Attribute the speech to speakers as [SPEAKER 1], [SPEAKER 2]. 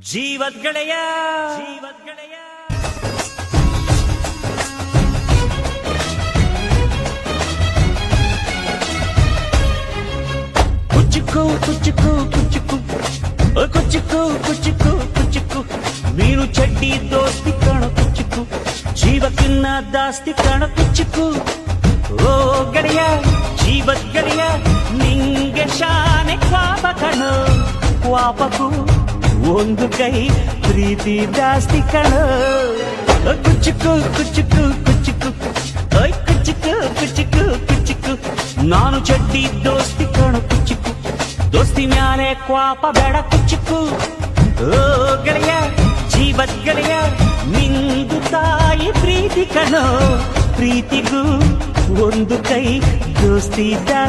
[SPEAKER 1] ಜೀವದ್ಗೆಳೆಯ ಕುಚ್ಚುಕು ಕುಚ್ಚುಕು ಕುಚ್ಚುಕು ಕುಚ್ಚುಕು ಕುಚ್ಚುಕು ಕುಚ್ಚುಕು ನೀನು ಚಡ್ಡಿ ದೋಸ್ತಿ ಕಾಣ ಕುಚ್ಚುಕು ಜೀವಕ್ಕಿನ್ನ ದಾಸ್ತಿ ಕಾಣ ಕುಚ್ಚುಕು ಓ ಗೆಳೆಯ ಜೀವದ್ಗೆಳೆಯ ನಿಂಗೆ ಶಾನೆ ಕ್ವಾಪ ಕಣೋ ಕ್ವಾಪಕು ಒಂದು ಕೈ ಪ್ರೀತಿ ಜಾಸ್ತಿ ಕಣೋ ಕುಚ್ಚುಕು ಕುಚ್ಚುಕು ಕುಚ್ಚುಕು ಓಯ್ ಕುಚ್ಚುಕು ಕುಚ್ಚುಕು ಕುಚ್ಚುಕು ನಾನು ಚಡ್ಡಿ ದೋಸ್ತಿ ಕಾಣೋ ಕುಚ್ಚುಕು ದೋಸ್ತಿ ಮ್ಯಾಲೆ ಕ್ವಾಪ ಬೇಡ ಕುಚ್ಚುಕು ಓ ಗೆಳೆಯ ಜೀವದ್ ಗೆಳೆಯ ನಿಂದು ತಾಯಿ ಪ್ರೀತಿ ಕಣೋ ಪ್ರೀತಿಗೂ ಒಂದು ಕೈ ದೋಸ್ತಿ ಜಾಸ್ತಿ